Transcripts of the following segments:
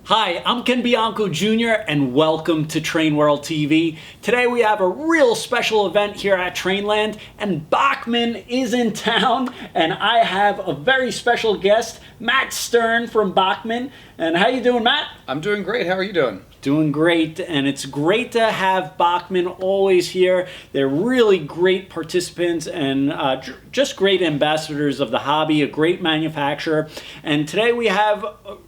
Hi, I'm Ken Bianco Jr. and welcome to TrainWorldTV. Today we have a real special event here at TrainLand and Bachmann is in town and I have a very special guest, Matt Stern from Bachmann. And how you doing, Matt? I'm doing great. How are you doing? Doing great, and it's great to have Bachmann always here. They're really great participants and just great ambassadors of the hobby, a great manufacturer. And today we have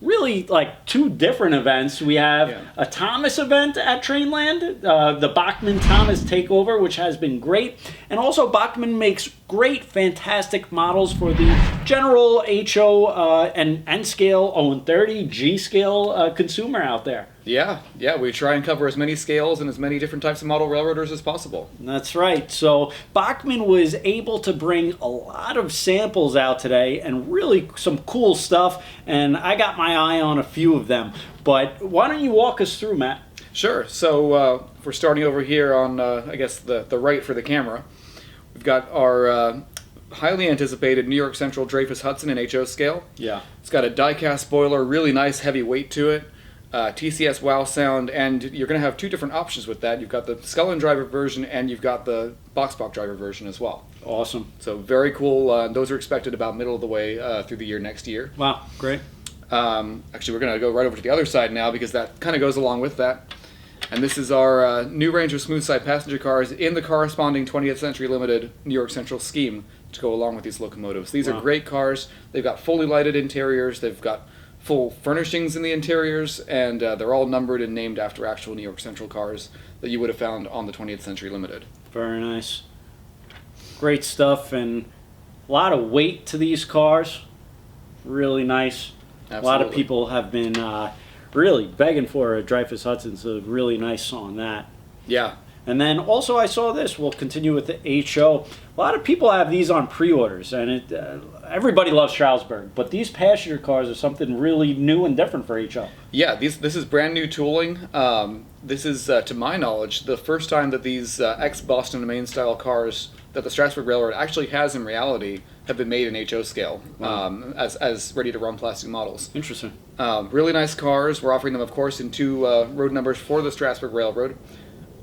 really like two different events. We have a Thomas event at TrainLand, the Bachmann Thomas Takeover, which has been great. And also Bachmann makes great, fantastic models for the general HO and N-scale 0-30, G-scale consumer out there. Yeah, we try and cover as many scales and as many different types of model railroaders as possible. That's right. So Bachmann was able to bring a lot of samples out today and really some cool stuff, and I got my eye on a few of them. But why don't you walk us through, Matt? Sure. So if we're starting over here on, I guess, the right for the camera, we've got our highly anticipated New York Central Dreyfus Hudson in HO scale. Yeah. It's got a die-cast spoiler, really nice heavy weight to it. TCS wow sound, and you're going to have two different options with that. You've got the Scullin driver version and you've got the box driver version as well. Awesome. So very cool. Those are expected about middle of the way through the year next year. Wow, great. Actually, we're going to go right over to the other side now because that kind of goes along with that. And this is our new range of smooth side passenger cars in the corresponding 20th Century Limited New York Central scheme to go along with these locomotives. These are great cars. They've got fully lighted interiors. They've got full furnishings in the interiors, and they're all numbered and named after actual New York Central cars that you would have found on the 20th Century Limited. Very nice. Great stuff, and a lot of weight to these cars. Really nice. Absolutely. A lot of people have been really begging for a Dreyfus Hudson, so really nice on that. Yeah. And then also I saw this, we'll continue with the HO. A lot of people have these on pre-orders, and everybody loves Stroudsburg, but these passenger cars are something really new and different for HO. Yeah, this is brand new tooling. This is, to my knowledge, the first time that these ex-Boston and Maine style cars that the Strasburg Railroad actually has in reality have been made in HO scale. Wow. As ready-to-run plastic models. Interesting. Really nice cars. We're offering them, of course, in two road numbers for the Strasburg Railroad.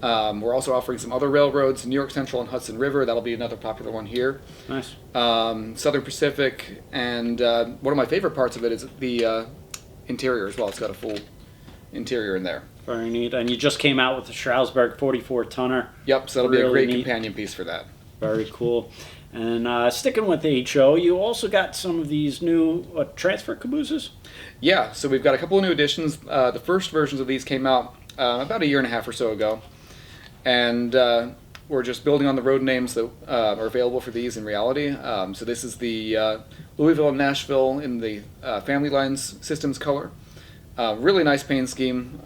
We're also offering some other railroads, New York Central and Hudson River. That'll be another popular one here. Nice. Southern Pacific, and one of my favorite parts of it is the interior as well. It's got a full interior in there. Very neat. And you just came out with the Stroudsburg 44-tonner. Yep, so that'll be a great companion piece for that. Very cool. And sticking with the HO, you also got some of these new transfer cabooses? Yeah, so we've got a couple of new additions. The first versions of these came out about a year and a half or so ago. And we're just building on the road names that are available for these in reality. So this is the Louisville and Nashville in the Family Lines Systems color. Really nice paint scheme.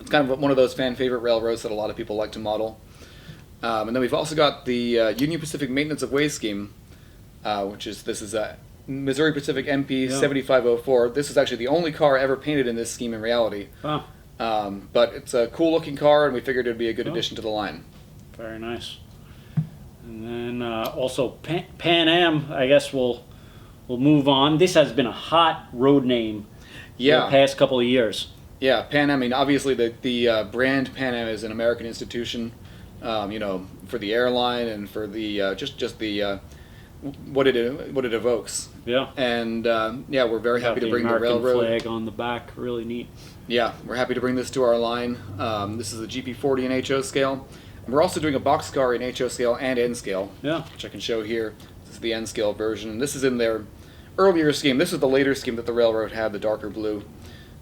It's kind of one of those fan favorite railroads that a lot of people like to model. And then we've also got the Union Pacific Maintenance of Way scheme, this is a Missouri Pacific MP 7504. This is actually the only car ever painted in this scheme in reality. Wow. But it's a cool looking car, and we figured it would be a good addition to the line. Very nice. And then also Pan Am, I guess we'll move on. This has been a hot road name for the past couple of years. Yeah, Pan Am. I mean, obviously the brand Pan Am is an American institution, for the airline and for the just the what it evokes. Yeah. And we're very happy to bring the American railroad flag on the back. Really neat. Yeah, we're happy to bring this to our line. This is the GP40 in HO scale. And we're also doing a boxcar in HO scale and N scale, which I can show here. This is the N scale version, and this is in their earlier scheme. This is the later scheme that the railroad had, the darker blue,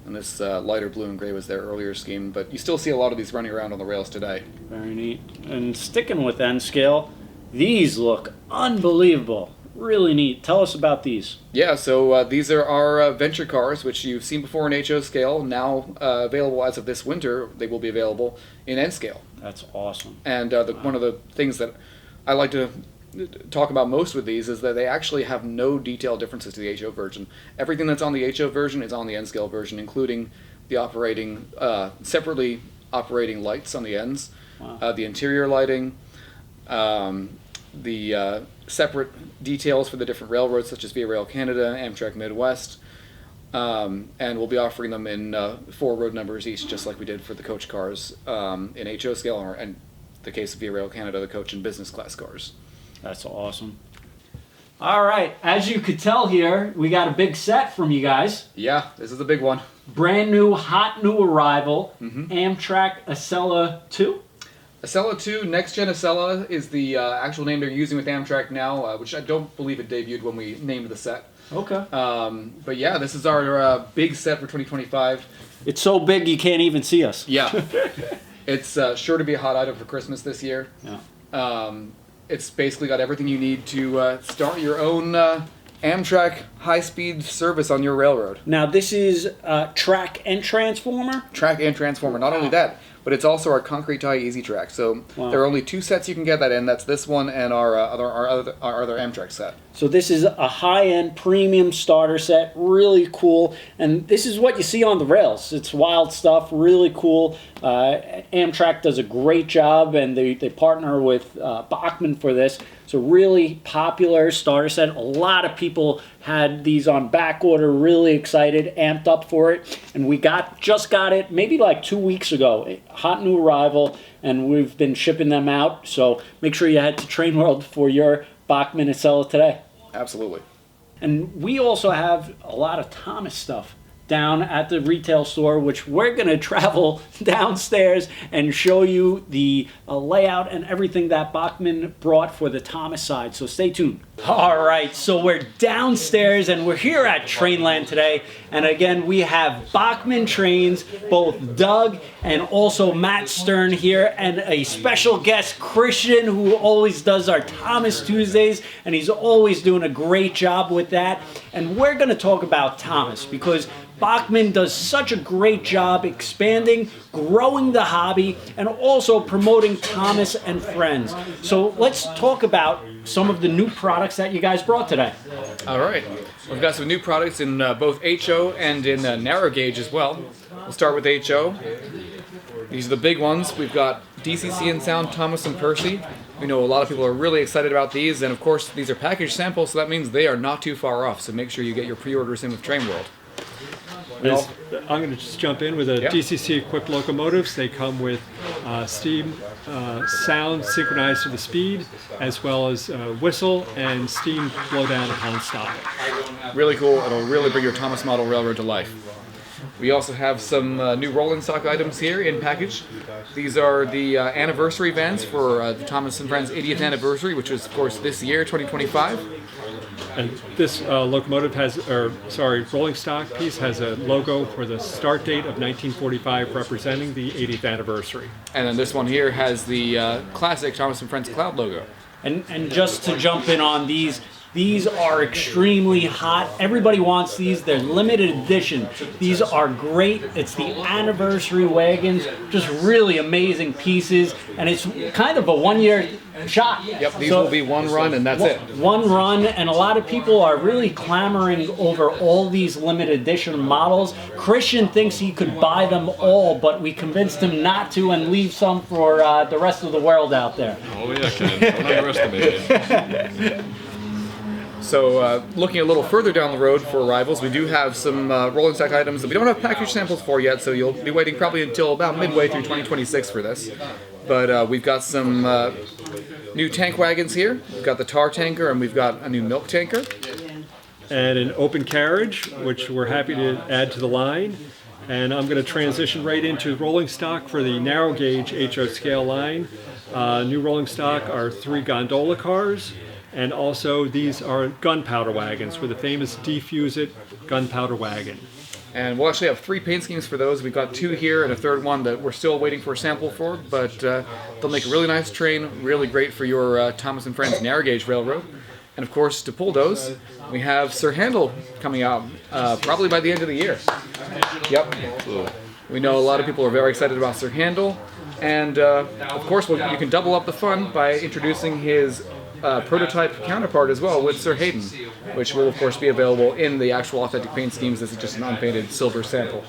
and this lighter blue and gray was their earlier scheme. But you still see a lot of these running around on the rails today. Very neat. And sticking with N scale, these look unbelievable. Really neat. Tell us about these. Yeah, so these are our venture cars, which you've seen before in HO scale. Now available as of this winter, they will be available in N scale. That's awesome. And one of the things that I like to talk about most with these is that they actually have no detailed differences to the HO version. Everything that's on the HO version is on the N scale version, including the separately operating lights on the ends, the interior lighting, the separate details for the different railroads such as Via Rail Canada, Amtrak Midwest, And we'll be offering them in 4 road numbers each, just like we did for the coach cars in HO scale, or in the case of Via Rail Canada, the coach and business class cars. That's awesome. All right, as you could tell here, we got a big set from you guys. Yeah, this is a big one. Brand new, hot new arrival, Amtrak Acela 2. Acela 2, Next Gen Acela is the actual name they're using with Amtrak now, which I don't believe it debuted when we named the set. Okay. But yeah, this is our big set for 2025. It's so big you can't even see us. Yeah. It's sure to be a hot item for Christmas this year. Yeah. It's basically got everything you need to start your own Amtrak high-speed service on your railroad. Now this is track and transformer? Track and transformer. Not only that, but it's also our concrete tie easy track. So there are only 2 sets you can get that in. That's this one and our other Amtrak set. So this is a high-end premium starter set, really cool, and this is what you see on the rails. It's wild stuff, really cool. Amtrak does a great job, and they partner with Bachmann for this. So really popular starter set. A lot of people had these on back order, really excited, amped up for it, and we just got it maybe like 2 weeks ago. Hot new arrival, and we've been shipping them out. So make sure you head to TrainWorld for your Bachmann Acela today. Absolutely. And we also have a lot of Thomas stuff down at the retail store, which we're going to travel downstairs and show you the layout and everything that Bachmann brought for the Thomas side. So stay tuned. All right, so we're downstairs and we're here at TrainLand today. And again, we have Bachmann Trains, both Doug and also Matt Stern here, and a special guest, Christian, who always does our Thomas Tuesdays, and he's always doing a great job with that. And we're going to talk about Thomas because Bachmann does such a great job expanding, growing the hobby, and also promoting Thomas and Friends. So let's talk about some of the new products that you guys brought today. All right. We've got some new products in both HO and in narrow gauge as well. We'll start with HO. These are the big ones. We've got DCC and Sound, Thomas and Percy. We know a lot of people are really excited about these, and of course these are package samples, so that means they are not too far off. So make sure you get your pre-orders in with TrainWorld. I'm going to just jump in with the DCC equipped locomotives. They come with steam sound synchronized to the speed, as well as whistle and steam blow down upon stop. Really cool. It'll really bring your Thomas model railroad to life. We also have some new rolling stock items here in package. These are the anniversary vans for the Thomas and Friends 80th anniversary, which is of course this year, 2025. And this locomotive rolling stock piece has a logo for the start date of 1945 representing the 80th anniversary. And then this one here has the classic Thomas and Friends Cloud logo. And just to jump in on these are extremely hot. Everybody wants these. They're limited edition. These are great. It's the anniversary wagons. Just really amazing pieces. And it's kind of a one-year shot. Yep, these will be one run and that's it. One run, and a lot of people are really clamoring over all these limited edition models. Christian thinks he could buy them all, but we convinced him not to and leave some for the rest of the world out there. Oh yeah, Ken. Don't underestimate it. So looking a little further down the road for arrivals, we do have some rolling stock items that we don't have package samples for yet, so you'll be waiting probably until about midway through 2026 for this. But we've got some new tank wagons here. We've got the tar tanker and we've got a new milk tanker. And an open carriage, which we're happy to add to the line. And I'm going to transition right into rolling stock for the narrow gauge HO scale line. New rolling stock are 3 gondola cars. And also these are gunpowder wagons with the famous Defuse It gunpowder wagon. And we'll actually have 3 paint schemes for those. We've got 2 here and a third one that we're still waiting for a sample for, but they'll make a really nice train, really great for your Thomas and Friends narrow gauge railroad. And of course, to pull those, we have Sir Handel coming out probably by the end of the year. Yep. We know a lot of people are very excited about Sir Handel, and of course, you can double up the fun by introducing his prototype counterpart as well with Sir Hayden, which will of course be available in the actual authentic paint schemes. This is just an unpainted silver sample.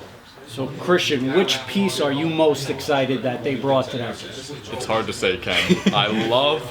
So Christian, which piece are you most excited that they brought today? It's hard to say, Ken. I love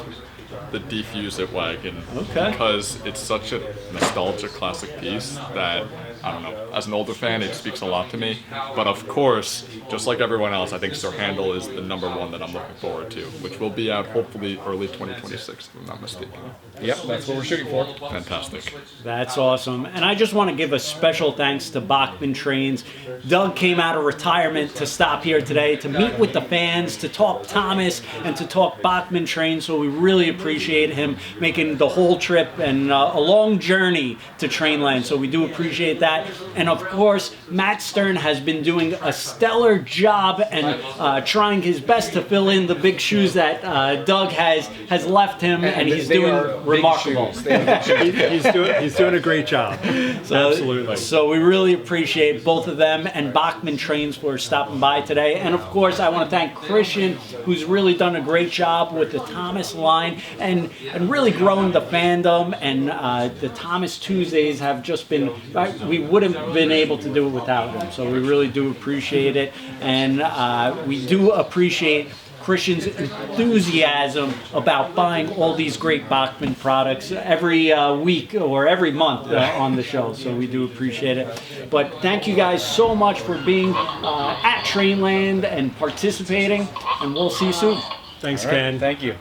the Defuse It wagon because it's such a nostalgic classic piece that I don't know, as an older fan, it speaks a lot to me. But of course, just like everyone else, I think Sir Handel is the #1 that I'm looking forward to, which will be out hopefully early 2026, if I'm not mistaken. Yep, that's what we're shooting for. Fantastic. That's awesome. And I just want to give a special thanks to Bachmann Trains. Doug came out of retirement to stop here today to meet with the fans, to talk Thomas, and to talk Bachmann Trains. So we really appreciate him making the whole trip and a long journey to TrainLand. So we do appreciate that. And of course, Matt Stern has been doing a stellar job and trying his best to fill in the big shoes that Doug has left him, and he's doing remarkable. He's doing a great job. Absolutely. So we really appreciate both of them and Bachmann Trains for stopping by today. And of course, I want to thank Christian, who's really done a great job with the Thomas line and really growing the fandom. And the Thomas Tuesdays have just been, we wouldn't have been able to do it without him. So we really do appreciate it. And we do appreciate Christian's enthusiasm about buying all these great Bachmann products every week or every month on the show. So we do appreciate it. But thank you guys so much for being at TrainLand and participating, and we'll see you soon. Thanks, Ken. Thank you.